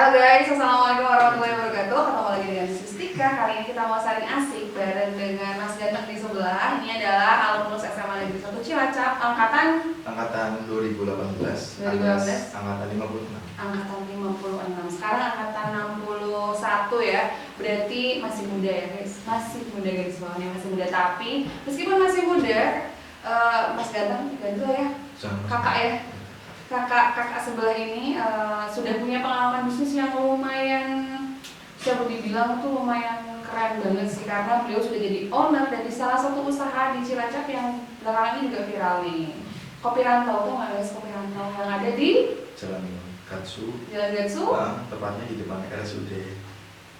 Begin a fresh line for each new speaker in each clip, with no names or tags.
Halo guys, assalamualaikum warahmatullahi wabarakatuh. Ketemu lagi dengan Sustika. Kali ini kita mau saling asik bareng dengan Mas Ganteng di sebelah. Ini adalah alumnus SMA Negeri 1 Cilacap, angkatan
2018.
2018.
Angkatan 56.
Angkatan 56. Sekarang angkatan 61 ya. Berarti masih muda ya guys. Masih muda guys, soalnya masih muda. Tapi meskipun masih muda, Mas Ganteng ya, kakak ya. Kakak sebelah ini sudah punya pengalaman bisnis yang lumayan, siapa dibilang tuh lumayan keren banget sih, karena beliau sudah jadi owner dari salah satu usaha di Cilacap yang belakangan ini juga viral nih. Kopi Rantau tuh nggak guys, Kopi Rantau yang ada di
Jalan Gatsu. Tepatnya di depan RSUD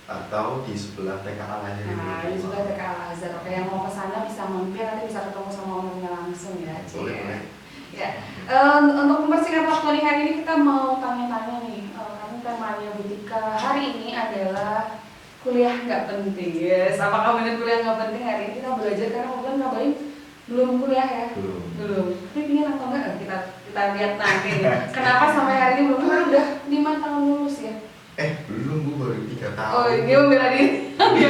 atau di sebelah TK Al-Azhar.
Nah, di sebelah TK Al-Azhar. Oke, yang mau ke sana bisa mampir, nanti bisa ketemu sama ownernya langsung ya,
Boleh.
Ya, untuk mempersingkat waktu nih, hari ini kita mau tanya-tanya nih, karena temanya Butika hari ini adalah kuliah nggak penting. Yes, apakah benar kuliah nggak penting? Hari ini kita belajar karena kebetulan ngapain belum kuliah ya? Belum. Tapi pingin atau enggak? Kita lihat nanti nih. Kenapa sampai hari ini belum? Karena udah 5 tahun lulus ya?
Belum, Bu, baru 3 tahun.
Oh, dia membela diri.
Iya,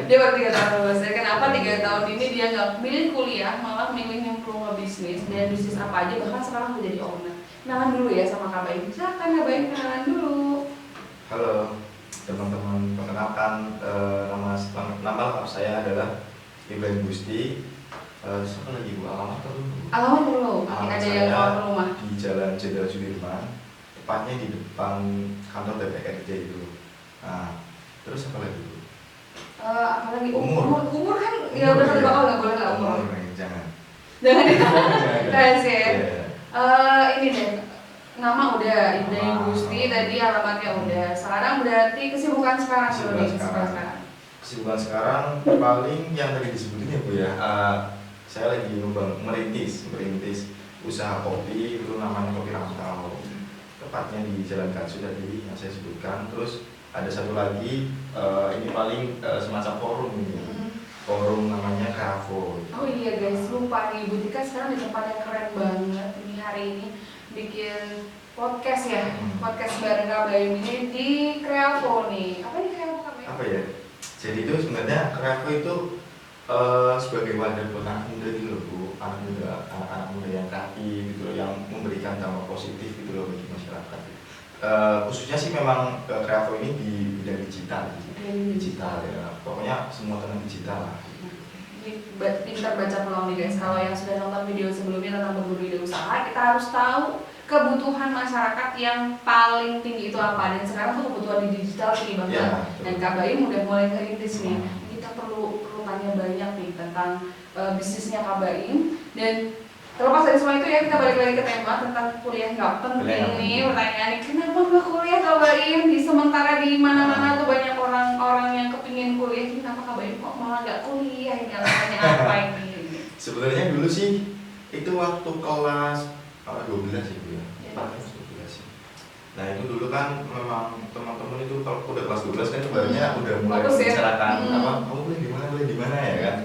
dia baru 3 tahun lulus ya. Kenapa 3 tahun ini dia nggak milih kuliah, malah milih nyemplung ke bisnis, dan bisnis apa aja, bahkan sekarang udah jadi owner. Kenalan dulu ya sama Kak Baim. Silakan Kak Baim, kenalan dulu.
Halo teman-teman, perkenalkan nama lengkap saya adalah Ibrahim Gusti. Siapa lagi, Bu? Alamat dulu.
Alamat dulu. Ada yang keluar rumah.
Di Jalan Jenderal Sudirman, tepatnya di depan kantor DPRD itu. Nah, terus apa lagi, Bu?
Apalagi
Umur
kan ya udah satu bakal nggak boleh nggak umur.
Jangan
Rahasia. Ini deh, nama udah Ibrahim Gusti, tadi alamatnya udah. Sekarang berarti kesibukan sekarang dulu nih.
Kesibukan sekarang paling yang tadi disebutin ya, Bu ya. Saya lagi merintis usaha kopi, itu namanya Kopi Rantau. Tepatnya di Jalan Gatsu tadi yang saya sebutkan. Terus ada satu lagi, ini paling semacam forum ini. Forum namanya Karafo.
Oh iya guys, lupa nih, Butika sekarang di tempat yang keren banget. Ini hari ini bikin podcast ya, podcast bareng Kak Baim ini di Kreavo nih. Apa nih Kreavo Kak Baim?
Apa ya? Jadi itu sebenarnya Kreavo itu sebagai wadah buat anak muda gitu loh, Bu. Anak-anak muda yang kreatif gitu loh, yang memberikan dampak positif gitu loh bagi masyarakat. Khususnya sih memang Kreavo ini di bidang digital ya, pokoknya semua tentang digital lah.
Pintar baca peluang nih guys. Kalau yang sudah nonton video sebelumnya tentang berburu ide usaha, kita harus tahu kebutuhan masyarakat yang paling tinggi itu apa, dan sekarang tuh kebutuhan di digital tinggi banget ya, dan Kak Baim udah mulai ngerintis nih. Kita perlu tanya banyak nih tentang bisnisnya Kak Baim. Dan terlepas dari semua itu ya, kita balik lagi ke tema tentang kuliah nggak penting nih. Pertanyaannya, kenapa nggak kuliah Kak Baim? Di sementara di mana-mana tuh banyak orang-orang yang kepingin kuliah, kenapa Kak Baim kok malah nggak kuliah? Ini alasannya apa ini?
Sebenarnya dulu sih itu waktu kelas 12 ya, Bu ya. Nah itu dulu kan memang teman-teman itu kalau udah kelas 12 kan sebenarnya udah mulai membicarakan kamu boleh di mana ya kan.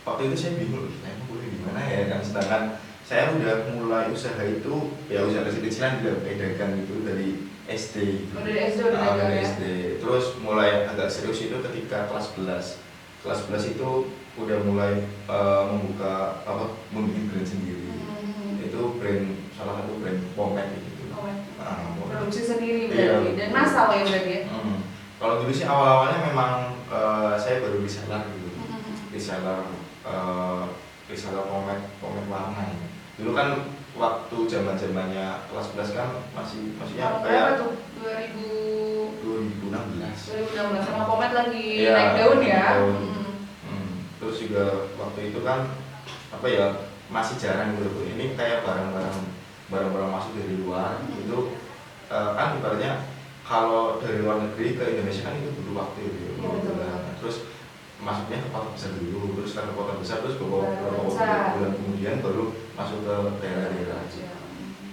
Waktu itu saya bingung, boleh di mana ya kan, sedangkan saya udah mulai usaha itu ya, usaha kecil-kecilan juga kayak dagang gitu dari SD.
Dari SD udah dagang ya?
SD. Terus mulai agak serius itu ketika kelas 11 itu udah mulai membuat brand sendiri. Itu salah satu brand pomade gitu.
Produksi sendiri berarti, dan massal ya berarti ya?
Kalau dulu sih awal-awalnya memang saya baru reseller gitu. Reseller pomade warna ya. Dulu kan waktu zamannya kelas 11 kan maksudnya kayak 2016
sama pomade lagi naik daun ya.
Terus juga waktu itu kan masih jarang gitu. Ini kayak barang-barang masuk dari luar itu kan ibaratnya kalau dari luar negeri ke Indonesia kan itu butuh waktu gitu. Terus masuknya ke kota besar dulu, terus ke kota besar, terus beberapa bulan kemudian baru masuk ke daerah-daerah.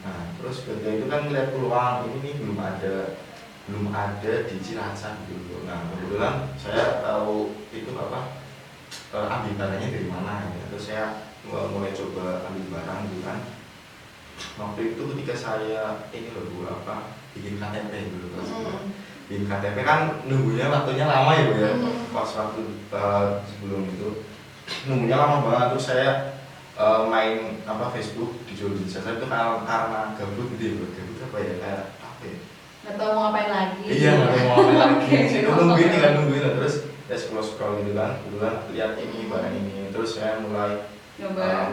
Nah terus ketika itu kan melihat peluang ini belum ada di Cilacap gitu. Nah kebetulan saya tahu itu ambil barangnya dari mana ya. Terus saya mulai coba ambil barang gitu kan. waktu itu ketika saya ini loh Bu, bikin KTP dulu pas bikin KTP kan nunggunya waktunya lama ya Bu ya. Pas waktu sebelum itu nunggunya lama banget, terus saya main Facebook di jual jasa itu karena gabut gitu ya Bu. Gabut apa ya, kayak apa ya,
nggak tahu mau ngapain lagi.
iya nggak tahu mau ngapain lagi. Itu nungguin terus ya scroll gitu kan, kebetulan lihat ini barang ini, terus saya mulai
Nyoba.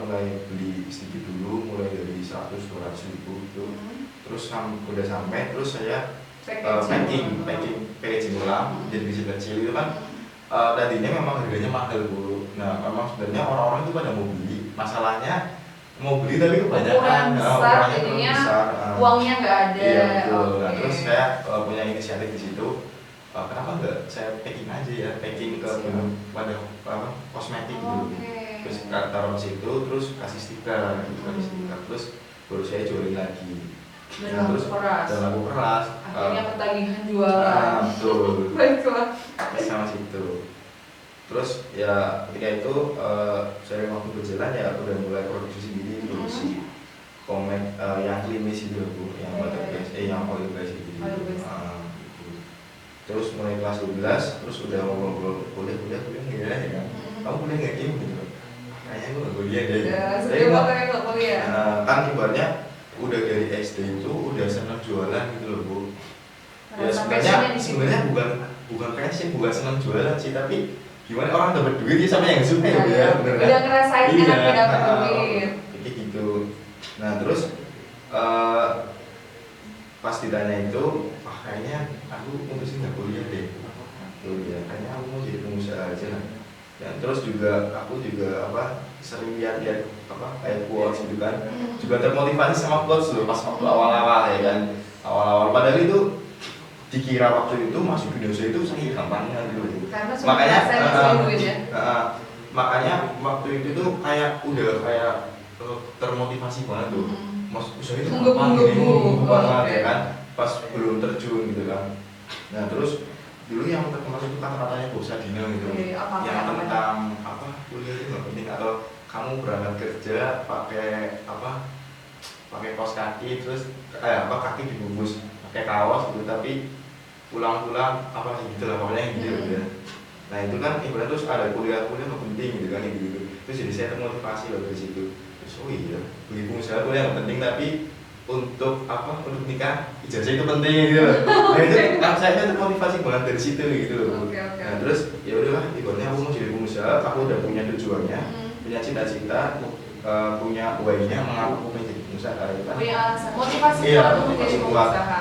mulai beli sedikit dulu, mulai dari 100-200 ribu itu, terus udah sampai, terus saya packaging ulang jadi kecil itu kan. Tadinya memang harganya mahal Bu. Nah memang sebenarnya orang-orang itu pada mau beli, masalahnya mau beli tapi kebanyakan,
ukurannya kurang besar, uangnya nggak ada.
Iya betul. Nah terus saya punya inisiatif di situ, kenapa nggak saya packing aja ya, packing ke pada kosmetik gitu. Terus taruh di situ, terus kasih stiker, terus baru saya jualin lagi.
Dan laku keras. Akhirnya ketagihan jualan.
Betul.
Baiklah.
Sama situ. Terus ya ketika itu sering waktu berjalan ya udah mulai produksi sendiri, produksi komen yang klimis itu Bu, yang waterproof, yang oil based gitu. Terus mulai kelas 12, terus udah ngobrol kuliah nggak ya kan? Kamu kuliah nggak gitu? Kayaknya gue nggak kuliah deh.
Sebelum waktu nggak kuliah.
Kan ibaratnya udah dari SD itu udah senang jualan gitu loh Bu. Ya sebenarnya bukan passion, bukan senang jualan sih, tapi gimana orang dapat duit ya sama yang suka ya bener kan?
Udah ngerasain enaknya dapat duit.
Kayak gitu. Nah terus pas ditanya itu, kayaknya aku mutusin nggak kuliah deh. Kayaknya aku mau jadi pengusaha aja lah. Dan terus juga aku juga sering lihat kayak quotes gitu kan, juga termotivasi sama quotes loh pas waktu awal-awal ya kan, awal-awal padahal itu dikira waktu itu masuk Indonesia itu sangat gampangnya gitu. Makanya makanya waktu itu tuh udah kayak termotivasi banget tuh, mas usaha itu gampang ini banget ya kan, pas belum terjun gitu kan. Nah terus dulu yang terkenal itu kata-katanya Bu Sadina gitu, yang tentang kuliah itu nggak penting, atau kamu berangkat kerja pakai kaos kaki, terus kaki dibungkus pakai kaos gitu, tapi pulang-pulang gitu lah pokoknya gitu ya. Nah itu kan ibarat terus ada kuliah nggak penting gitu kan gitu. Terus jadi saya termotivasi loh dari situ. Terus iya, beli pengusaha kuliah nggak penting, tapi untuk nikah ijazah itu penting gitu. Nah itu saya termotivasi banget dari situ gitu. Nah terus ya udahlah, ibaratnya aku mau jadi pengusaha, aku udah punya tujuannya, punya cita-cita, punya why-nya mengapa aku pengen jadi pengusaha gitu kan.
Motivasi untuk menjadi pengusaha.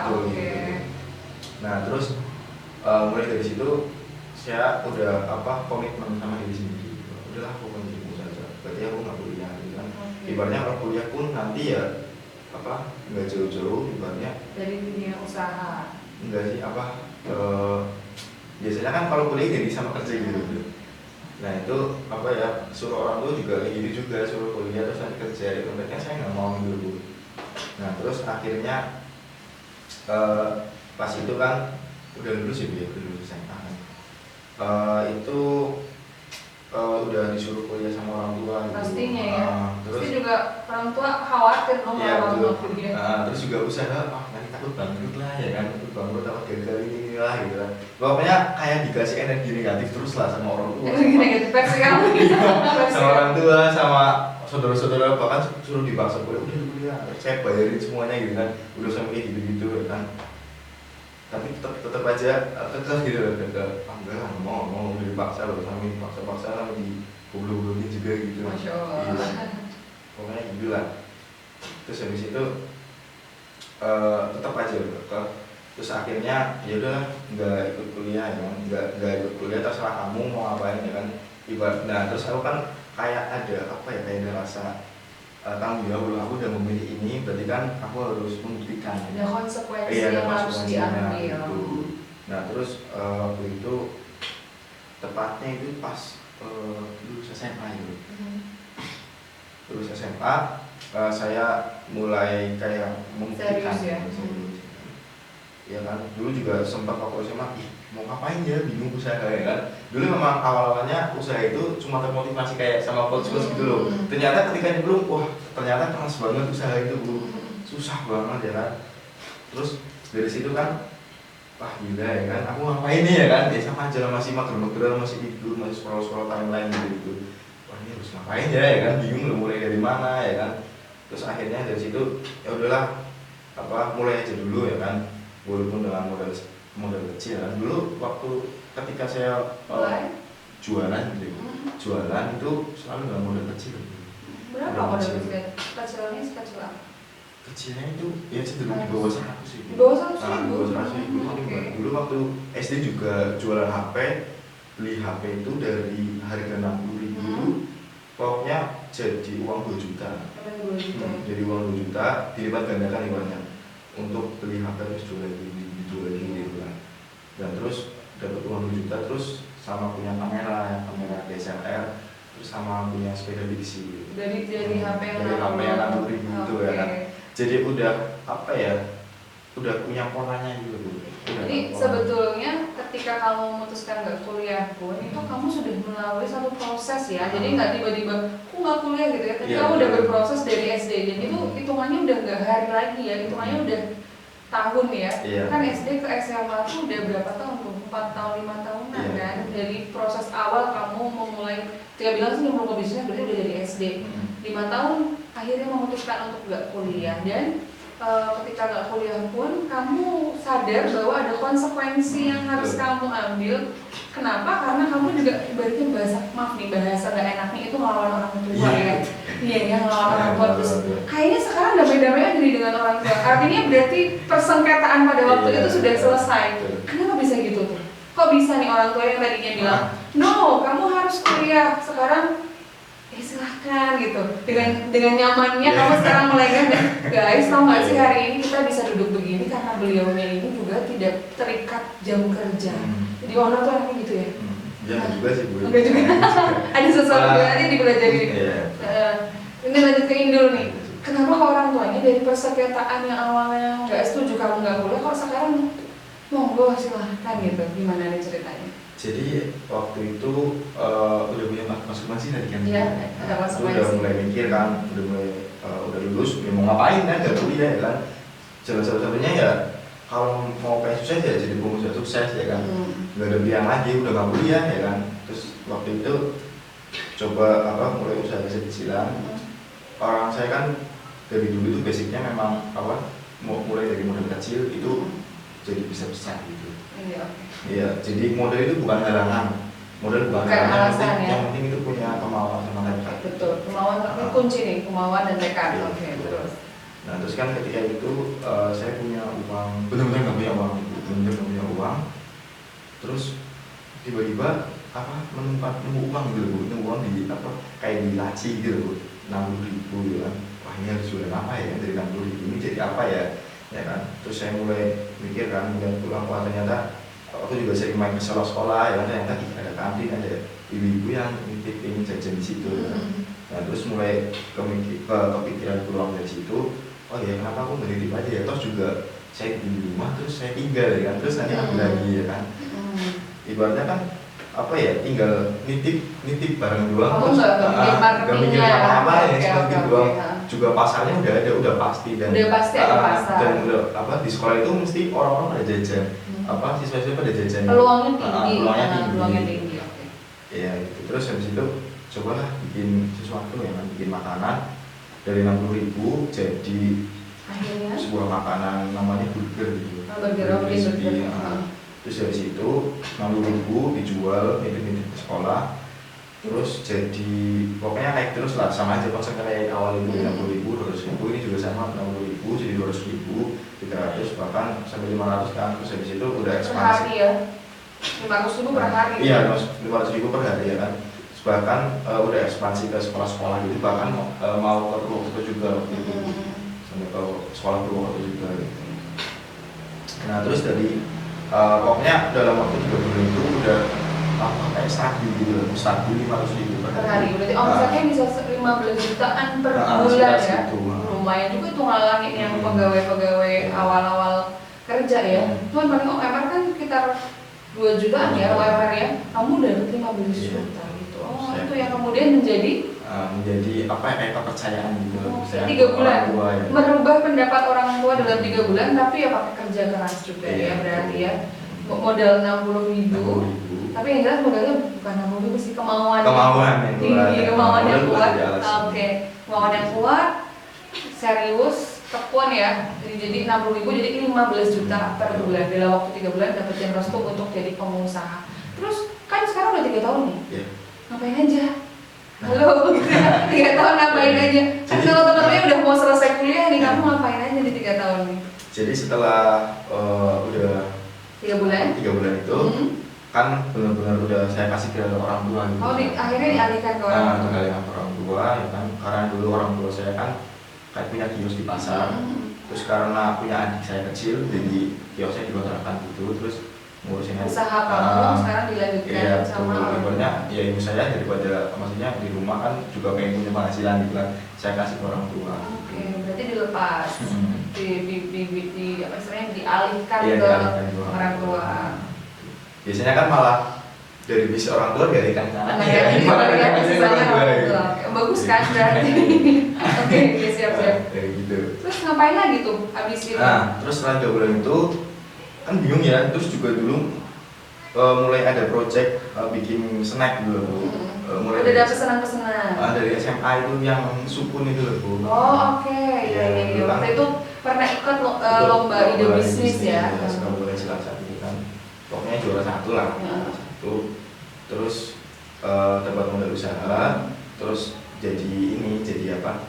Nah terus mulai dari situ saya udah komitmen sama diri sendiri. Udahlah aku pengen jadi pengusaha, berarti aku nggak kuliah gitu kan. Ibaratnya kalau kuliah pun nanti ya nggak jauh-jauh ibaratnya
dari dunia usaha.
Enggak sih biasanya kan kalau kuliah jadi sama kerja gitu. Nah itu suruh orang tua juga kayak gitu juga, suruh kuliah terus nanti kerja itu, mereka saya nggak mau dulu. Nah terus akhirnya pas itu kan udah lulus ya Bu, lulus SMA kan. Itu udah disuruh kuliah sama orang tua gitu.
Pastinya ya.
Terus
juga orang tua khawatir dong kalau orang tua kuliah.
Terus juga usaha nanti takut bangkrut lah ya kan, takut bangkrut atau gagal ini lah gitu kan. Pokoknya kayak dikasih energi negatif terus lah sama orang tua.
Energi negatif versi kamu.
Sama orang tua, sama saudara-saudara, bahkan suruh dipaksa kuliah, udah kuliah, saya bayarin semuanya gitu kan, udah sampai gitu-gitu kan. Tapi tetap aja kekeh gitu loh, enggak mau dipaksa loh, sampai dipaksa lah, dibulung-bulungin juga gitu.
Masya Allah.
Pokoknya gitu lah. Terus habis itu tetap aja kekeh. Terus akhirnya ya udah nggak ikut kuliah ya, nggak ikut kuliah, terserah kamu mau ngapain ya kan. Nah terus aku kan kayak ada kayak ada rasa tanggung jawab, aku udah memilih ini, berarti kan aku harus membuktikan.
Ada konsekuensi yang harus diambil.
Gitu. Nah terus waktu itu tepatnya itu pas lulus SMA itu. Lulus SMA saya mulai kayak membuktikan.
Serius ya?
Ya kan, dulu juga sempat waktu SMA mau ngapain ya, bingung usaha ya kan. Dulu memang awal-awalnya usaha itu cuma termotivasi kayak sama coach-coach gitu loh. Ternyata ketika nyemplung, wah ternyata keras banget usaha itu Bu, susah banget ya kan. Terus dari situ kan, wah gila ya kan, aku ngapain nih ya kan, ya sama aja masih mager-mageran, masih tidur, masih scroll-scroll timeline gitu. Wah ini harus ngapain ya kan, bingung loh mulai dari mana ya kan. Terus akhirnya dari situ ya udahlah, mulai aja dulu ya kan, walaupun dengan modal kecil kan. Dulu waktu ketika saya jualan gitu, jualan itu selalu dengan modal kecil.
Berapa modal kecil? Kecilnya sekecil apa?
Kecilnya itu ya cenderung di bawah 100 ribu.
Di bawah 100
Di bawah 100 ribu. Dulu waktu SD juga jualan HP, beli HP itu dari harga 60 ribu itu pokoknya jadi uang 2 juta. Jadi uang 2 juta dilipat gandakan ibaratnya untuk beli HP terus jual lagi gitu kan. Dan terus dapat uang 2 juta terus sama punya kamera DSLR, terus sama punya sepeda diksi gitu.
Dari HP yang
60 ribu itu ya kan. Jadi udah udah punya polanya gitu Bu.
Jadi sebetulnya ketika kamu memutuskan nggak kuliah pun itu kamu sudah melalui satu proses ya. Jadi nggak tiba-tiba aku nggak kuliah gitu ya. Tapi kamu udah berproses dari SD. Jadi itu hitungannya udah nggak hari lagi ya. Hitungannya udah tahun ya. Kan SD ke SMA tuh udah berapa tahun tuh? 4 tahun 5 tahunan kan. Dari proses awal kamu memulai, ketika bilang sih nyemplung ke bisnis berarti udah dari SD. 5 tahun akhirnya memutuskan untuk nggak kuliah, dan ketika nggak kuliah pun kamu sadar bahwa ada konsekuensi yang harus kamu ambil. Kenapa? Karena kamu juga ibaratnya bahasa nggak enaknya itu ngelawan orang tua ya. Iya ya, ngelawan orang tua. Terus kayaknya sekarang damai-damai aja dengan orang tua. Artinya berarti persengketaan pada waktu itu sudah selesai. Kenapa bisa gitu tuh? Kok bisa nih orang tua yang tadinya bilang no, kamu harus kuliah, sekarang silahkan gitu, dengan nyamannya kamu sekarang melenggang. Dan guys, tau gak sih hari ini kita bisa duduk begini karena beliaunya ini juga tidak terikat jam kerja. Jadi owner tuh anaknya gitu ya?
Jangan juga sih Bu.
Enggak juga. Ada sesuatu yang nanti dipelajari. Ini lanjut ke Indul nih. Kenapa kok orang tuanya dari persekretaan yang awalnya gak setuju kamu gak kuliah, kok sekarang monggo silahkan gitu? Gimana nih ceritanya?
Jadi waktu itu udah punya konsekuensi tadi kan?
Iya, ada konsekuensi.
Udah mulai mikir kan, udah lulus, mau ngapain kan, gak kuliah ya kan. Jalan satu-satunya ya kalau mau pengen sukses ya jadi pengusaha sukses ya kan. Gak ada pilihan lagi, udah gak kuliah ya kan. Terus waktu itu coba mulai usaha kecil-kecilan. Orang saya kan dari dulu itu basicnya memang mulai dari modal kecil itu jadi bisa besar gitu. Iya, jadi modal itu bukan halangan. Modal bukan halangan, yang penting itu punya kemauan sama tekad.
Betul, kemauan tapi kunci nih, kemauan dan tekad. Oke, betul.
Nah, terus kan ketika itu saya punya uang, benar-benar nggak punya uang, Terus tiba-tiba nemu uang gitu Bu, nemu uang di kayak di laci gitu Bu, 60 ribu ya kan. Wah ini harus jualan apa ya, dari 60 ribu ini jadi apa ya kan. Terus saya mulai mikir kan, mulai pulang, wah ternyata aku juga sering main ke sekolah ya kan, ternyata ada kantin, ada ibu-ibu yang nitipin jajan di situ ya kan. Nah terus mulai kepikiran pulang dari situ, oh ya kenapa aku nggak nitip aja ya, terus juga saya di rumah terus saya tinggal ya kan, terus nanti ambil lagi ya kan. Ibaratnya kan tinggal nitip barang doang, terus nggak mikir apa-apa ya, nitip doang. Juga pasarnya udah pasti dan
ada pasar.
Dan udah di sekolah itu mesti orang-orang ada jajan, siswa-siswa pada jajan.
Peluangnya tinggi. Oke.
Iya gitu. Terus habis itu cobalah bikin sesuatu ya kan, bikin makanan dari 60 ribu jadi
akhirnya
sebuah makanan namanya burger gitu.
Burger.
Terus dari situ 60 ribu dijual nitip ke sekolah. Terus jadi pokoknya naik terus lah, sama aja konsepnya kayak awal itu 60 ribu, 200 ribu, ini juga sama 60 ribu jadi 200 ribu, 300 bahkan sampai 500 kan. Terus habis itu udah ekspansi.
Per hari ya? 500 ribu per hari?
Iya, 500 ribu per hari ya kan. Terus bahkan udah ekspansi ke sekolah-sekolah gitu, bahkan mau ke Purwokerto juga gitu. Sampai ke sekolah Purwokerto juga gitu. Nah terus dari pokoknya dalam waktu 3 bulan itu udah kayak stabil gitu, stabil 500 ribu per
hari. Berarti omsetnya bisa 15 jutaan per bulan ya? Lumayan juga itu ngalangin yang pegawai-pegawai awal-awal kerja ya. Cuman paling OMR kan sekitar 2 jutaan ya UMR ya, kamu dapat 15 juta gitu. Oh itu yang kemudian menjadi
apa ya, kayak kepercayaan gitu.
Saya 3 bulan
ya.
merubah pendapat orang tua dalam 3 bulan, tapi ya pakai kerja keras juga ya berarti ya. Modal 60.000, tapi yang jelas modalnya bukan 60.000 sih, kemauan
yang
tinggi, kemauan yang kuat.
Oke.
Kemauan yang kuat, serius, tekun ya. Jadi 60.000 jadi 15 juta per bulan dalam waktu 3 bulan dapetin restu untuk jadi pengusaha. Terus kan sekarang udah 3 tahun nih. Ngapain aja? Halo, 3 tahun ngapain aja? Kan kalau teman-temannya udah mau selesai kuliah nih, kamu ngapain aja di 3 tahun nih?
Jadi setelah udah
3 bulan?
3 bulan itu kan benar-benar udah saya kasih ke orang tua gitu.
Oh, akhirnya dialihkan ke orang tua?
Dialihkan ke orang tua ya kan, karena dulu orang tua saya kan kayak punya kios di pasar. Terus karena punya adik saya kecil, jadi kiosnya dikontrakkan gitu, terus ngurusin
usaha kamu sekarang dilanjutkan sama
ibaratnya ya ibu saya daripada maksudnya di rumah kan juga pengen punya penghasilan gitu kan, saya kasih ke orang tua.
Oke, berarti dilepas di apa istilahnya dialihkan ke orang tua.
Biasanya kan malah dari bisnis orang tua dialihkan ke anak ya,
malah bisnis orang tua. Bagus kan berarti. Oke, siap-siap.
Gitu.
Terus ngapain lagi tuh habis itu?
Nah, terus setelah 3 bulan itu kan bingung ya, terus juga dulu mulai ada project bikin snack dulu.
Mulai udah dapet pesanan-pesanan.
Dari SMA itu yang sukun itu loh Bu.
Oh oke, ya. Waktu itu pernah ikut lomba ide bisnis ya.
Suka mulai Cilacap itu kan, pokoknya juara 1 lah. Terus tempat modal usaha, terus jadi apa?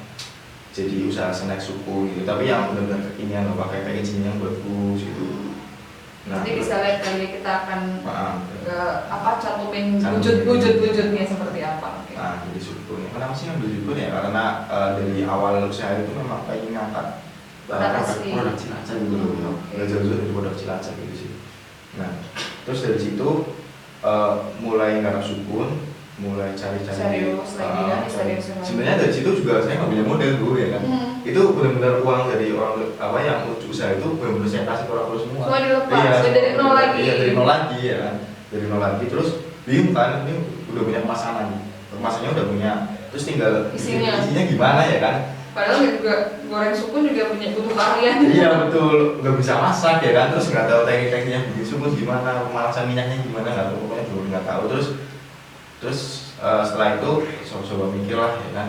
Jadi usaha snack suku gitu, tapi yang benar-benar kekinian loh, pakai packaging yang bagus gitu.
Nanti bisa lihat kali kita akan cantumin wujud-wujudnya seperti apa. Okay.
Nah, jadi syukur. Kenapa sih ngambil syukur ya? Karena dari awal usaha itu memang pengen ngangkat produk Cilacap gitu loh. Nggak jauh-jauh dari produk Cilacap gitu sih. Nah, terus dari situ mulai ngarap sukun, mulai cari-cari.
Serius.
Sebenarnya dari situ juga saya nggak punya modal Bu ya kan. Itu benar-benar uang dari orang apa yang usaha itu benar-benar saya kasih ke orang tua semua.
Semua dilepas, dari nol lagi.
Iya, dari nol lagi ya kan. Dari nol lagi terus bingung kan, ini udah punya kemasannya udah punya, terus tinggal isinya gimana ya kan.
Padahal juga goreng sukun juga butuh keahlian.
Iya betul, nggak bisa masak ya kan, terus nggak tahu teknik-tekniknya bikin sukun gimana, pemanasan minyaknya gimana, nggak tahu, pokoknya belum nggak tahu. Terus setelah itu coba mikir lah ya kan,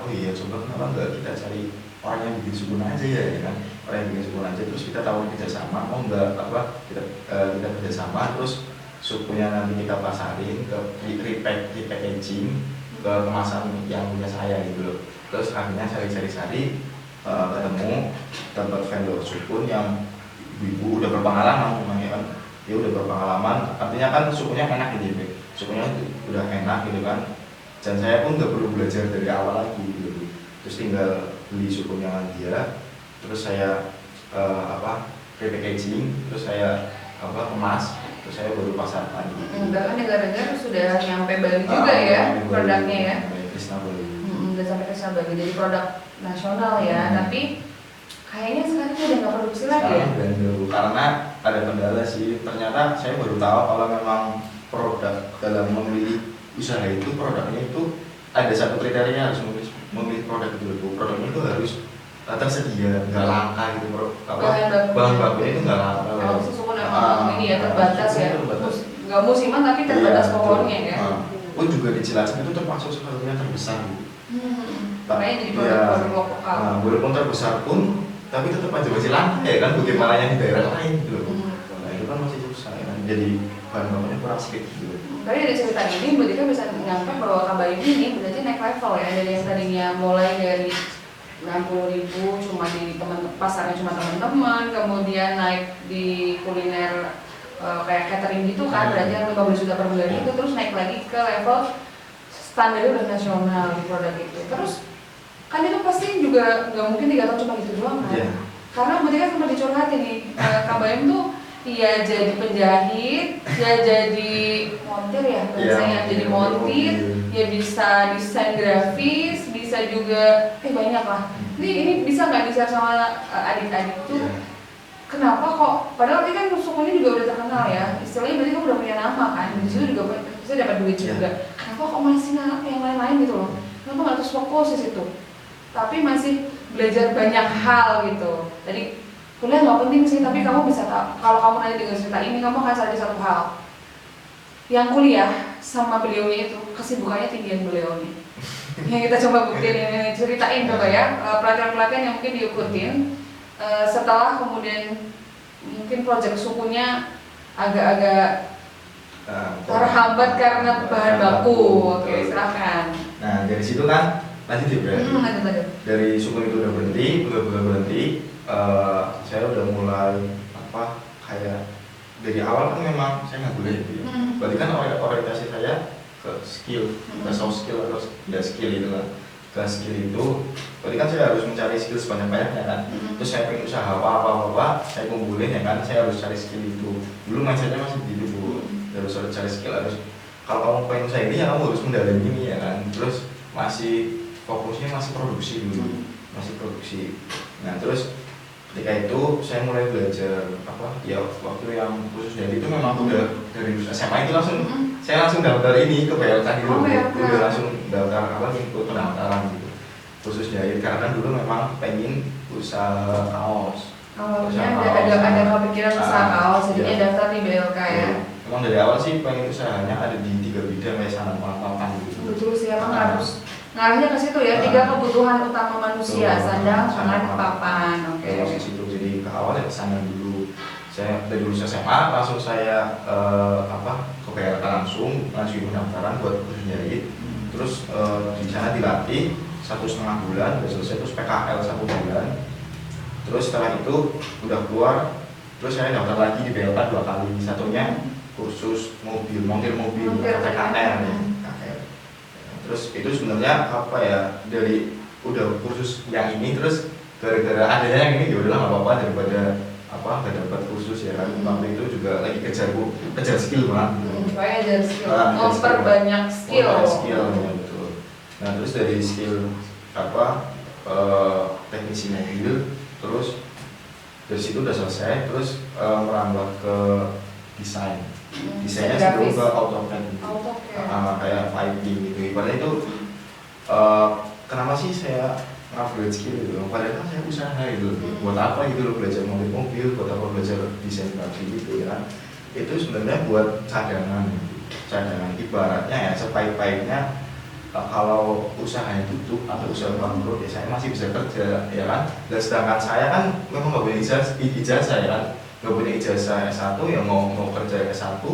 oh iya coba kenapa nggak kita cari orang yang bikin sukun aja ya kan, orang yang bikin sukun aja, terus kita tahu kerjasama, mau nggak apa kita kerjasama, terus sukunya nanti kita pasarin ke repackaging ke kemasan yang punya saya gitu loh. Terus akhirnya cari-cari ketemu tempat vendor sukun yang ibu udah berpengalaman memang ya kan, dia udah berpengalaman, artinya kan sukunya enak gitu, sukunya udah enak gitu kan, dan saya pun nggak perlu belajar dari awal lagi gitu. Terus tinggal beli sukunya dia, terus saya repackaging, terus saya kemas, terus saya baru pasarkan gitu.
Bahkan negara-negara sudah nyampe Bali juga ya produknya ya. Udah sampai ke Bali jadi produk nasional ya, tapi kayaknya sekarang udah nggak produksi lagi ya.
Karena ada kendala sih, ternyata saya baru tahu kalau memang produk dalam memilih usaha itu, produknya itu ada satu kriteria, harus memilih produk itu, produknya itu harus tersedia, nggak langka gitu, bahan bakunya itu nggak langka.
Kalau sesungguh ini ya terbatas ya, nggak musiman tapi terbatas pohonnya ya.
Pun juga di Cilacap itu termasuk satu-satunya terbesar gitu.
Makanya jadi produk lokal.
Walaupun terbesar pun, tapi tetap aja masih langka ya kan, bagaimana yang di daerah lain gitu. Nah itu kan masih susah ya kan, jadi bahan bakunya kurang sedikit gitu.
Tapi dari cerita ini berarti kan bisa nyampe bahwa Kabayu ini berarti naik level ya, dari yang tadinya mulai dari 60.000 cuma di pasarnya cuma teman-teman, kemudian naik di kuliner kayak catering gitu kan, berarti yang 15 juta per bulan itu, terus naik lagi ke level standar udah nasional di produk itu. Terus kan itu pasti juga nggak mungkin 3 tahun cuma gitu doang kan? Karena berarti kan sempat dicurhatin nih, Kabayem tuh ya jadi penjahit, ya jadi montir ya, biasanya jadi montir, ya bisa desain grafis, bisa juga banyak lah. Ini bisa nggak di-share sama adik-adik tuh kenapa kok, padahal ini kan sukunya juga udah terkenal ya, istilahnya berarti kamu udah punya nama kan, di situ juga bisa dapat duit juga. Kenapa kok masih yang lain-lain gitu loh? Kenapa nggak terus fokus di situ? Tapi masih belajar banyak hal gitu. Jadi kuliah nggak penting sih, tapi kamu bisa tahu. Kalau kamu nanti dengar cerita ini, kamu akan sadar satu hal. Yang kuliah sama beliaunya itu kesibukannya tinggian beliaunya. Yang kita coba buktiin ini, ceritain coba ya pelatihan-pelatihan yang mungkin diikutin. Setelah kemudian mungkin proyek sukunya agak-agak terhambat karena bahan baku. Oke, silakan.
Nah dari situ kan lanjut ya berarti. Dari suku itu udah berhenti, saya udah mulai kayak dari awal kan memang saya nggak boleh gitu ya. Berarti kan orientasi saya ke skill, ke soft skill atau ya skill itu lah. Ke skill itu, berarti kan saya harus mencari skill sebanyak-banyaknya kan. Terus saya pengen usaha apa, saya kumpulin ya kan, saya harus cari skill itu. Dulu mindsetnya masih gitu Bu, harus cari skill, harus kalau kamu pengen usaha ini ya kamu harus mendalami ini ya kan. Terus masih fokusnya masih produksi dulu, masih produksi. Nah terus ketika itu saya mulai belajar ya waktu yang khusus dari itu memang udah dari SMA itu langsung saya langsung daftar ini ke BLK gitu, udah langsung daftar ikut pendaftaran gitu khusus jahit karena kan dulu memang pengen usaha kaos.
Awalnya ada kepikiran usaha kaos, jadinya daftar di BLK ya.
Memang dari awal sih pengen usahanya ada di 3 bidang kayak sandang papan gitu.
Betul sih, emang harus ngarahnya ke situ ya, 3 kebutuhan utama manusia, sandang, pangan, papan. Oke.
Terus situ jadi ke awal ya sandang dulu. Saya dari lulus SMA langsung saya ke BLK langsung pendaftaran buat khusus jahit. Terus di sana dilatih 1,5 bulan, udah selesai terus PKL 1 bulan. Terus setelah itu udah keluar, terus saya daftar lagi di BLK 2 kali. Satunya kursus montir mobil KKR ya. Terus itu sebenarnya dari udah kursus yang ini terus gara-gara adanya yang ini ya udahlah nggak apa-apa daripada nggak dapat kursus ya kan. Waktu itu juga lagi kejar skill banget.
Supaya ajar skill, memperbanyak skill.
Ya, betul. Nah terus dari skill teknisi mobil, terus dari situ udah selesai, terus merambah ke desainnya sebelum ke AutoCAD kayak piping gitu. Ibaratnya itu kenapa sih saya upgrade skill gitu, padahal kan saya usaha gitu, buat apa gitu loh belajar mobil, buat apa belajar desain pabrik gitu ya. Itu sebenarnya buat cadangan ibaratnya ya sepait-paitnya kalau usahanya tutup atau usaha bangkrut ya saya masih bisa kerja ya kan. Dan sedangkan saya kan memang nggak punya ijazah ya kan, nggak punya ijazah S1 ya mau kerja S1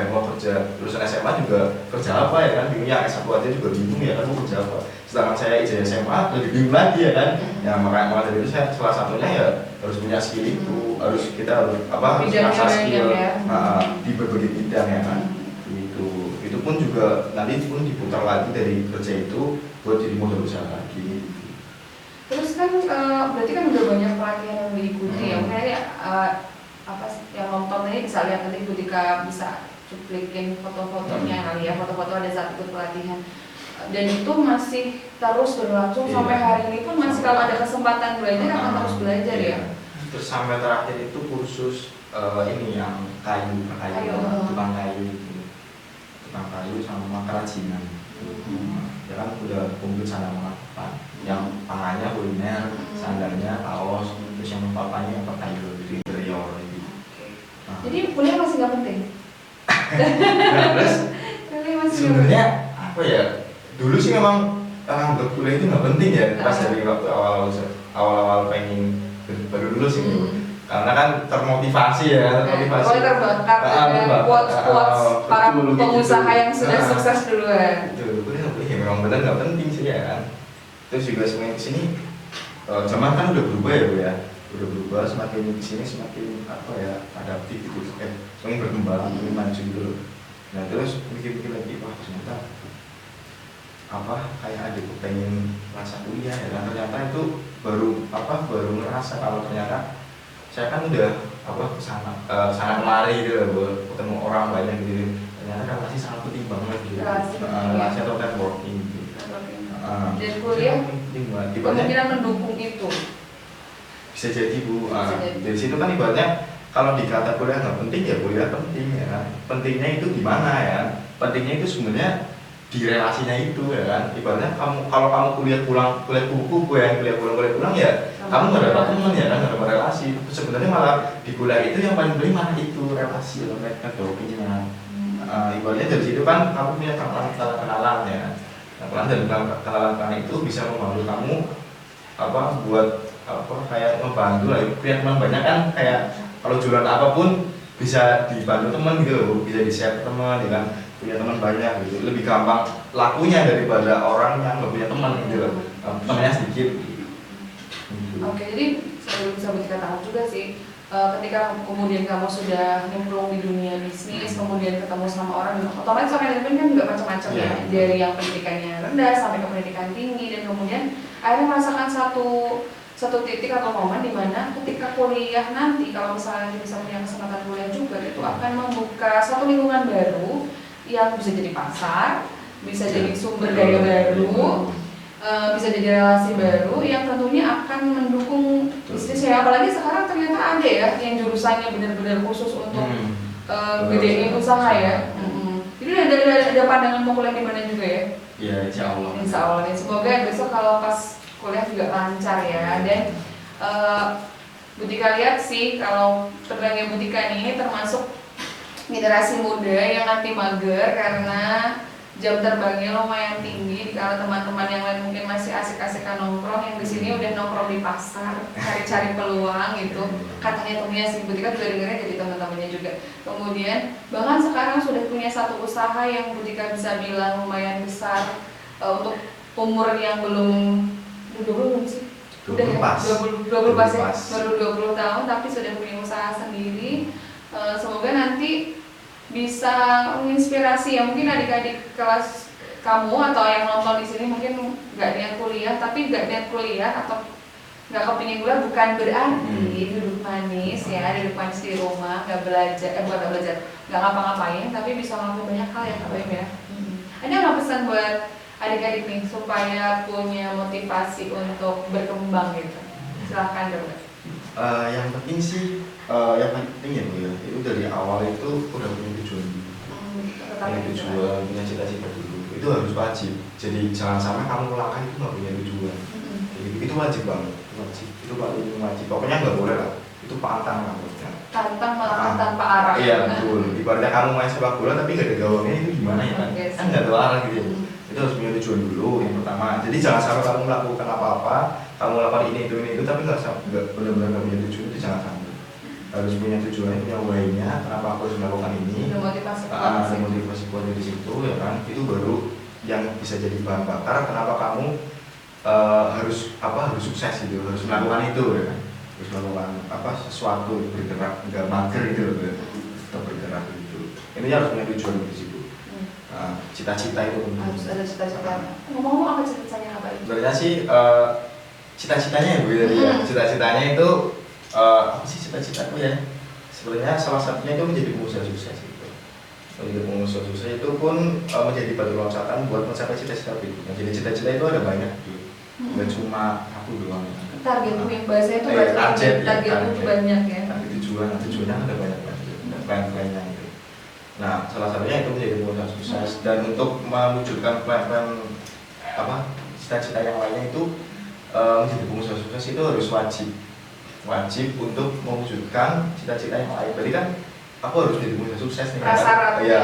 mau kerja lulusan SMA juga kerja apa ya kan, bingungnya S1 aja juga bingung ya kan mau kerja apa. Sedangkan saya ijazah SMA lebih bingung lagi ya kan. Ya makanya dari itu saya salah satunya ya harus punya skill itu, kita harus asah skill di berbagai bidang ya kan. Itu pun juga nanti pun diputar lagi dari kerja itu buat jadi modal usaha lagi.
Terus kan berarti kan udah banyak pelatihan yang diikuti ya, mungkin yang nonton ini bisa lihat nanti ketika bisa cuplikin foto-fotonya kali ya, foto-foto ada saat ikut pelatihan. Dan itu masih terus berlangsung sampai hari ini pun masih kalau ada kesempatan belajar akan terus belajar ya.
Terus sampai terakhir itu kursus ini yang tukang kayu sama kerajinan. Ya kan udah kumpul sandang papan, yang pangannya kuliner, sandalnya kaos, terus yang papannya kayu di interior gitu.
Jadi kuliah masih nggak penting.
Terus sebenarnya dulu sih memang anggap kuliah itu nggak penting ya pas dari waktu awal pengen baru lulus ini. Karena kan termotivasi ya,
terbakar quotes para pengusaha yang sudah sukses duluan.
Itu memang benar nggak penting sih ya kan. Terus juga semakin kesini zaman kan udah berubah ya Bu ya, udah berubah, semakin kesini semakin adaptif gitu, semakin berkembang, semakin maju gitu loh. Nah terus mikir-mikir lagi, wah ternyata kayak ada pengen rasa kuliah ya kan. Ternyata itu baru ngerasa kalau ternyata saya kan udah sana kemari gitu loh, ketemu orang banyak gitu, ternyata kan masih sangat penting banget gitu, relasi atau networking gitu.
Dan kuliah kemungkinan mendukung itu.
Bisa jadi Bu.
Bisa jadi.
Dari situ kan ibaratnya kalau dikata kuliah nggak penting ya kuliah penting ya kan. Pentingnya itu di mana ya? Pentingnya itu sebenarnya di relasinya itu ya kan. Ibaratnya kalau kamu kuliah kuku ya, kuliah pulang ya kamu nggak dapat teman ya kan, nggak dapat relasi. Sebenarnya malah di kuliah itu yang paling penting malah itu relasi loh, networkingnya. Ibaratnya dari situ kan kamu punya kenalan ya. Kenalan dan kenalan itu bisa membantu kamu buat kayak membantu lah. Punya teman banyak kan kayak kalau jualan apapun bisa dibantu teman gitu loh, bisa di-share ke teman ya kan. Punya teman banyak gitu, lebih gampang lakunya daripada orang yang nggak punya teman gitu loh, temannya sedikit.
Oke, jadi saya bisa dikatakan juga sih, ketika kemudian kamu sudah nyemplung di dunia bisnis, kemudian ketemu sama orang, otomatis orang yang kan juga macam-macam ya, dari yang pendidikannya rendah sampai ke pendidikan tinggi, dan kemudian akhirnya merasakan satu titik atau momen di mana ketika kuliah nanti, kalau misalnya bisa punya kesempatan kuliah juga, itu akan membuka satu lingkungan baru yang bisa jadi pasar, bisa jadi sumber daya baru, bisa jadi relasi baru yang tentunya akan mendukung bisnis ya. Apalagi sekarang ternyata ada ya yang jurusannya benar-benar khusus untuk gedein usaha ya. Jadi ada pandangan mau kuliah di mana juga ya?
Iya, insya Allah.
Insya Allah. Dan semoga besok kalau pas kuliah juga lancar ya. Dan Butika lihat sih kalau terbangnya Butika ini termasuk generasi muda yang anti mager karena jam terbangnya lumayan tinggi. Kalau teman-teman yang lain mungkin masih asik-asikan nongkrong, yang di sini udah nongkrong di pasar, cari-cari peluang gitu. Katanya temennya sih, Butika juga dengarnya jadi teman-temannya juga. Kemudian bahkan sekarang sudah punya satu usaha yang Butika bisa bilang lumayan besar untuk umur yang belum 20 sih. Udah ya, 20 pas ya, baru 20 tahun tapi sudah punya usaha sendiri. Semoga nanti bisa menginspirasi ya, mungkin adik-adik kelas kamu atau yang nonton di sini mungkin nggak niat kuliah, tapi nggak niat kuliah atau nggak kepingin kuliah bukan berarti duduk manis ya, duduk manis di rumah nggak belajar, bukan nggak belajar, nggak ngapa-ngapain, tapi bisa ngelakuin banyak hal ya Kak Baim ya. Ada nggak pesan buat adik-adik nih supaya punya motivasi untuk berkembang gitu? Silahkan dong.
Yang penting sih, yang paling penting ya Bu ya, itu dari awal itu udah punya tujuan dulu. Punya tujuan, punya cita-cita dulu, itu harus wajib. Jadi jangan sampai kamu melangkah itu nggak punya tujuan. Jadi itu wajib banget, itu paling wajib. Pokoknya nggak boleh lah, itu pantang namanya.
Tantang melangkah tanpa arah.
Iya betul. Ibaratnya kamu main sepak bola tapi nggak ada gawangnya, itu gimana ya kan? Kan nggak ada arah gitu ya. Itu harus punya tujuan dulu yang pertama. Jadi jangan sampai kamu melakukan apa-apa, kamu lakukan ini itu tapi nggak benar-benar nggak punya tujuan, itu jangan sampai. Harus punya tujuan, punya why-nya, kenapa aku harus melakukan ini.
Ada motivasi
kuatnya di situ ya kan. Itu baru yang bisa jadi bahan bakar kenapa kamu harus sukses gitu, harus melakukan itu ya kan. Harus melakukan sesuatu, bergerak, nggak mager gitu loh, tetap bergerak gitu. Ini harus punya tujuan di situ. Cita-cita itu
harus ada cita-cita. Ngomong-ngomong apa cita-citanya apa itu?
Sebenarnya sih cita-citanya ya Bu ya. Cita-citanya itu apa sih cita-citaku ya? Sebenarnya salah satunya itu menjadi pengusaha sukses gitu. Menjadi pengusaha sukses itu pun menjadi batu loncatan buat mencapai cita-cita berikutnya. Jadi cita-cita itu ada banyak gitu. Nggak cuma satu doang.
Targetku yang bahasanya itu targetku itu banyak ya.
Tujuannya ada banyak plan-plannya gitu. Nah, salah satunya itu menjadi pengusaha sukses dan untuk mewujudkan plan-plan cita-cita yang lainnya itu menjadi pengusaha sukses itu harus wajib untuk mewujudkan cita-cita yang lain. Berarti kan aku harus menjadi pengusaha sukses nih kan? Ya.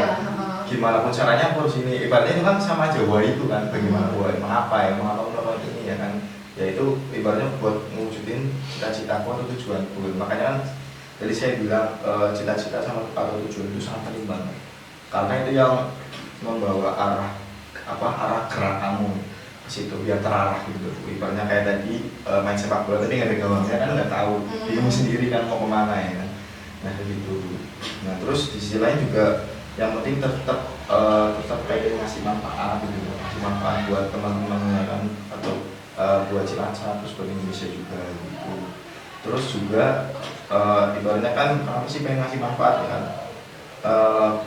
Gimana pun caranya aku harus ini. Ibaratnya itu kan sama aja itu kan, bagaimana mengapa melakukan ini ya kan? Ya itu ibaratnya buat mewujudin cita-citaku atau tujuanku. Makanya kan jadi saya bilang cita-cita sama atau tujuan itu sangat penting banget. Karena itu yang membawa arah gerak kamu ke situ biar terarah gitu. Ibaratnya kayak tadi main sepak bola tapi nggak ada gawangnya kan nggak tahu, bingung sendiri kan mau kemana ya kan. Nah gitu. Nah terus di sisi lain juga yang penting tetap kayak ngasih manfaat gitu, ngasih manfaat buat teman-teman ya kan, atau buat Cilacap terus buat Indonesia juga gitu. Terus juga ibaratnya kan apa sih pengen ngasih manfaat ya kan.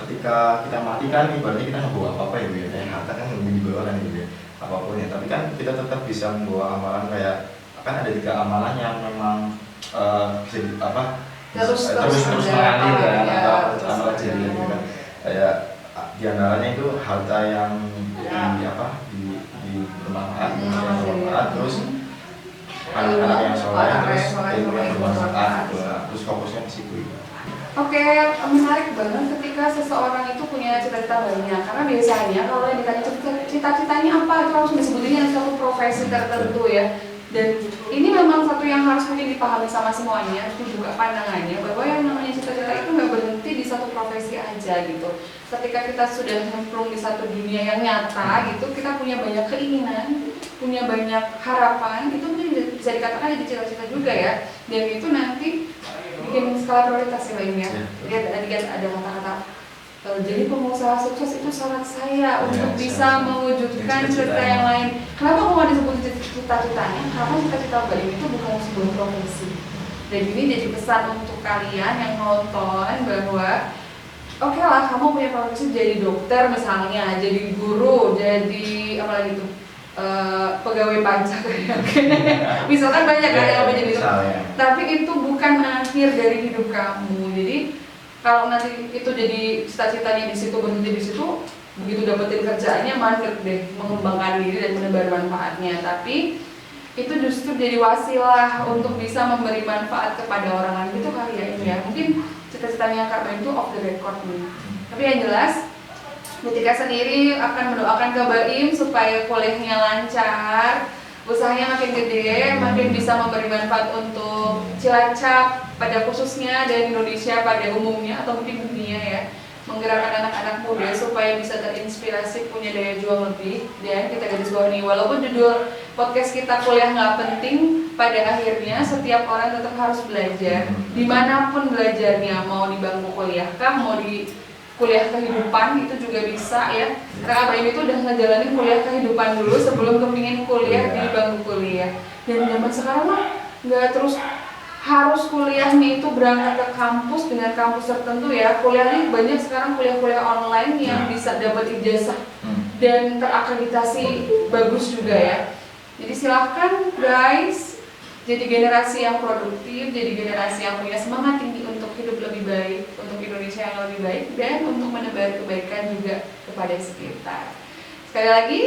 Ketika kita mati kan ibaratnya kita nggak bawa apa-apa ya Bu ya, harta kan nggak dibawa kan gitu ya, apapun ya, tapi kan kita tetap bisa membawa amalan. Kayak kan ada 3 amalan yang memang bisa apa
terus
mengalir kan
ya,
atau amal jariah gitu kan. Kayak di antaranya itu harta yang bermanfaat, terus anak-anak yang soleh, terus ilmu yang bermanfaat, terus fokusnya ke situ.
Oke, menarik banget ketika seseorang itu punya cita-cita banyak. Karena biasanya kalau yang ditanya cita-citanya apa, itu langsung disebutin satu profesi tertentu ya. Dan ini memang satu yang harus mungkin dipahami sama semuanya, dibuka pandangannya bahwa yang namanya cita-cita itu nggak berhenti di satu profesi aja gitu. Ketika kita sudah nyemplung di satu dunia yang nyata gitu, kita punya banyak keinginan, punya banyak harapan, itu mungkin bisa dikatakan jadi cita-cita juga ya. Dan itu nanti bikin skala prioritas ya Mbak Im ya. Jadi tadi kan ada kata-kata jadi pengusaha sukses itu syarat saya untuk bisa mewujudkan cita yang lain. Kenapa aku nggak disebut cita-citanya? Karena cita-cita Mbak Im itu bukan sebuah profesi. Dan ini jadi pesan untuk kalian yang nonton bahwa oke lah, kamu punya profesi jadi dokter misalnya, jadi guru, jadi apa lagi tuh? Pegawai pajak misalkan banyak kan yang menjadi itu, tapi itu bukan akhir dari hidup kamu. Jadi kalau nanti itu jadi cita-citanya di situ, berhenti di situ, begitu dapetin kerjaannya mandek deh, mengembangkan diri dan menebar manfaatnya. Tapi itu justru jadi wasilah untuk bisa memberi manfaat kepada orang lain gitu kali ya ini ya. Mungkin cita-citanya Kak Baim itu off the record nih. Tapi yang jelas Mutika sendiri akan mendoakan Kak Baim supaya kuliahnya lancar, usahanya makin gede, makin bisa memberi manfaat untuk Cilacap pada khususnya dan Indonesia pada umumnya atau mungkin dunia ya, menggerakkan anak-anak muda supaya bisa terinspirasi, punya daya juang lebih. Dan kita garis bawahi, walaupun judul podcast kita kuliah nggak penting, pada akhirnya setiap orang tetap harus belajar dimanapun belajarnya, mau di bangku kuliah kah, mau di kuliah kehidupan itu juga bisa ya. Karena Baim itu udah ngejalanin kuliah kehidupan dulu sebelum kepingin kuliah di bangku kuliah. Dan zaman sekarang mah nggak terus harus kuliahnya itu berangkat ke kampus dengan kampus tertentu ya. Kuliahnya banyak sekarang kuliah-kuliah online yang bisa dapat ijazah dan terakreditasi bagus juga ya. Jadi silahkan guys, jadi generasi yang produktif, jadi generasi yang punya semangat tinggi untuk hidup lebih baik, untuk Indonesia yang lebih baik, dan untuk menebar kebaikan juga kepada sekitar. Sekali lagi,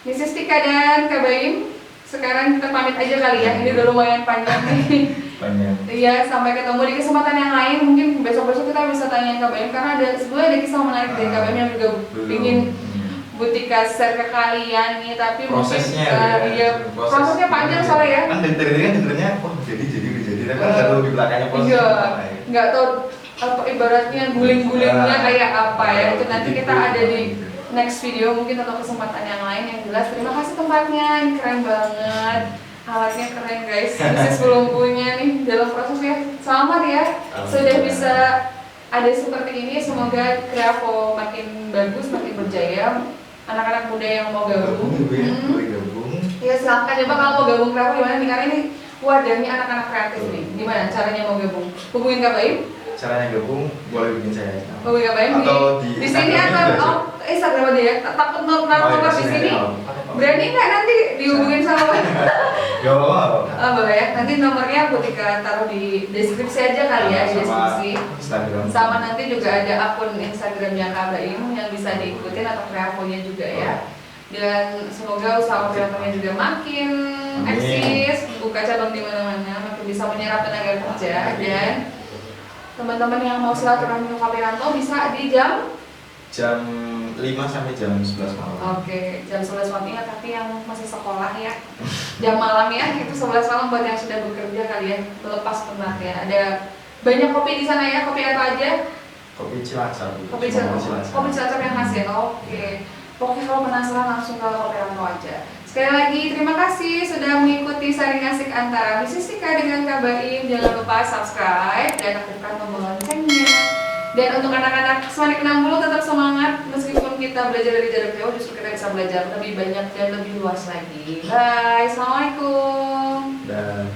Mrs. Tika dan Kak Baim, sekarang kita pamit aja kali ya, ini udah lumayan panjang nih. Iya, sampai ketemu di kesempatan yang lain. Mungkin besok-besok kita bisa tanya Kak Baim, karena sebenarnya ada kisah menarik dari Kak Baim yang juga ingin Butika share ke kalian nih, tapi
prosesnya
prosesnya panjang soalnya ya.
Kan dari tadi kan dengernya, jadi, tapi kan nggak tahu di belakangnya prosesnya.
Iya, nggak tahu apa ibaratnya guling-gulingnya kayak apa ya. Itu nanti kita ada di next video mungkin atau kesempatan yang lain yang jelas. Terima kasih tempatnya, ini keren banget. Alatnya keren guys, masih belum punya nih dalam prosesnya. Selamat ya, sudah bisa ada seperti ini. Semoga Kreavo makin bagus, makin berjaya. Anak-anak muda yang mau gabung, ya silahkan coba kalau mau gabung Kreavo gimana nih, karena ini wadahnya anak-anak kreatif nih. Gimana caranya mau gabung? Hubungin Kak Baim.
Caranya gabung boleh bikin saya.
Hubungin Kak Baim di sini atau Instagram aja ya. Takut nomor di sini. Berani nggak nanti dihubungin sama Baim?
Gak apa-apa.
Oh boleh ya. Nanti nomornya Butika taruh di deskripsi aja kali ya, di deskripsi.
Instagram. Sama
nanti juga ada akun Instagramnya Kak Baim yang bisa diikutin atau Kreavonya juga ya. Dan semoga usaha Kreavonya juga makin eksis, buka cabang di mana-mana, makin bisa menyerap tenaga kerja. Dan teman-teman yang mau silaturahmi ke Kapiranto bisa di jam
5 sampai jam 11 malam.
Oke, jam 11 malam, ingat tapi yang masih sekolah ya. Jam malam ya, itu 11 malam buat yang sudah bekerja kali ya, melepas penat ya. Ada banyak kopi di sana ya, kopi apa aja?
Kopi Cilacap.
Kopi Cilacap yang khas ya. Oke. Pokoknya kalau penasaran langsung ke Kapiranto aja. Sekali lagi terima kasih sudah mengikuti sharing asik antara Mrs. Tika dengan Kak Baim. Jangan lupa subscribe dan aktifkan tombol loncengnya. Dan untuk anak-anak Sonic 60 tetap semangat, meskipun kita belajar dari jarak jauh, justru kita bisa belajar lebih banyak dan lebih luas lagi. Bye, assalamualaikum.
Dan